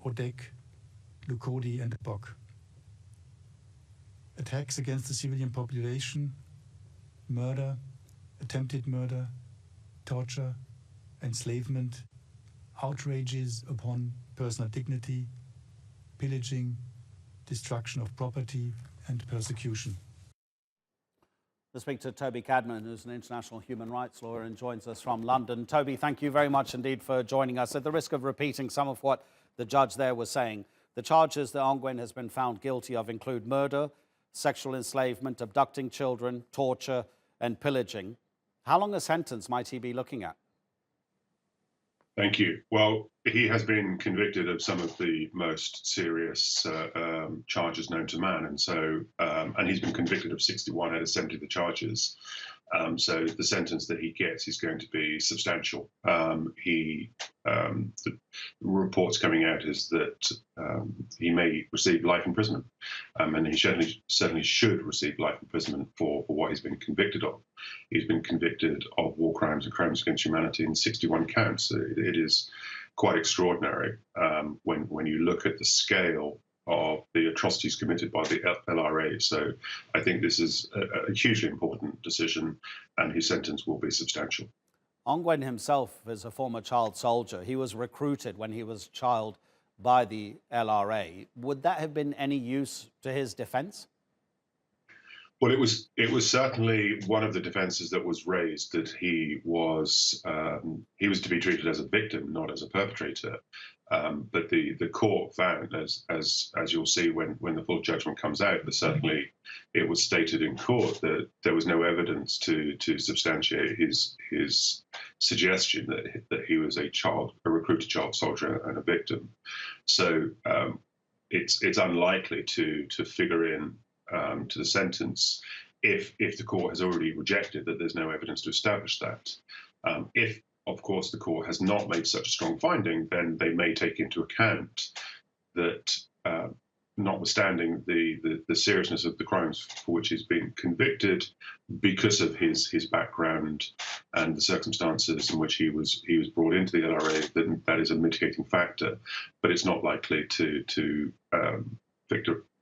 Odek, Lukodi and Bok. Attacks against the civilian population, murder, attempted murder, torture, enslavement, outrages upon personal dignity, pillaging, destruction of property, and persecution. We'll speak to Toby Cadman, who's an international human rights lawyer and joins us from London. Toby, thank you very much indeed for joining us. At the risk of repeating some of what the judge there was saying, the charges that Ongwen has been found guilty of include murder, sexual enslavement, abducting children, torture, and pillaging. How long a sentence might he be looking at? Thank you. Well, he has been convicted of some of the most serious charges known to man, and he's been convicted of 61 out of 70 of the charges. So the sentence that he gets is going to be substantial. The reports coming out is that he may receive life imprisonment, and he certainly should receive life imprisonment for what he's been convicted of. He's been convicted of war crimes and crimes against humanity in 61 counts. It is quite extraordinary when you look at the scale of the atrocities committed by the LRA. So I think this is a hugely important decision, and his sentence will be substantial. Ongwen himself is a former child soldier. He was recruited when he was a child by the LRA. Would that have been any use to his defence? Well, it was certainly one of the defences that was raised, that he was to be treated as a victim, not as a perpetrator. But the court found, as you'll see when the full judgment comes out, but certainly it was stated in court that there was no evidence to substantiate his suggestion that he was a recruited child soldier and a victim. So it's unlikely to figure in to the sentence if the court has already rejected that there's no evidence to establish that. If, of course, the court has not made such a strong finding, then they may take into account that, notwithstanding the seriousness of the crimes for which he's been convicted, because of his background and the circumstances in which he was brought into the LRA, then that is a mitigating factor. But it's not likely to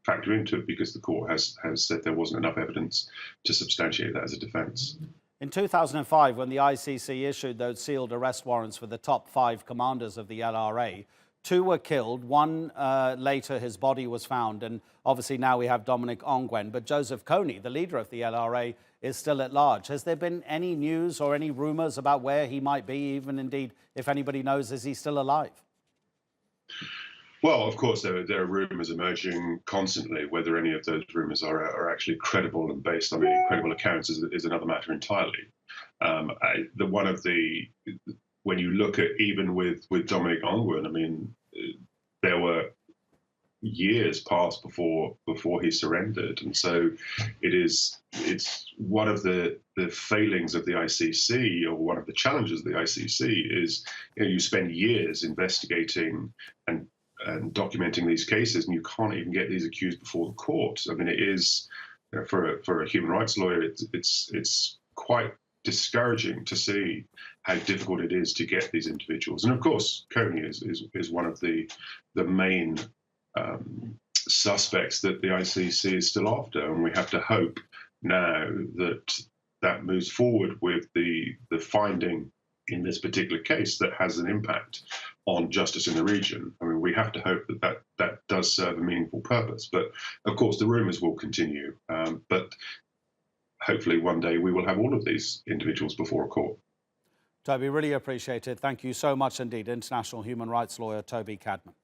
factor into it, because the court has said there wasn't enough evidence to substantiate that as a defence. In 2005, when the ICC issued those sealed arrest warrants for the top 5 commanders of the LRA, 2 were killed. 1 later, his body was found. And obviously now we have Dominic Ongwen. But Joseph Kony, the leader of the LRA, is still at large. Has there been any news or any rumours about where he might be, even indeed, if anybody knows, is he still alive? Well, of course, there are rumours emerging constantly. Whether any of those rumours are actually credible and based on any credible accounts is another matter entirely. When you look at, even with Dominic Ongwen, I mean, there were years passed before he surrendered, and so it's one of the failings of the ICC, or one of the challenges of the ICC is, you spend years investigating and documenting these cases, and you can't even get these accused before the court. I mean, it is, for a human rights lawyer, it's quite discouraging to see how difficult it is to get these individuals. And of course, Kony is one of the main suspects that the ICC is still after, and we have to hope now that moves forward with the finding in this particular case that has an impact on justice in the region. I mean, we have to hope that does serve a meaningful purpose. But of course, the rumours will continue. But hopefully one day we will have all of these individuals before a court. Toby, really appreciate it. Thank you so much indeed. International human rights lawyer Toby Cadman.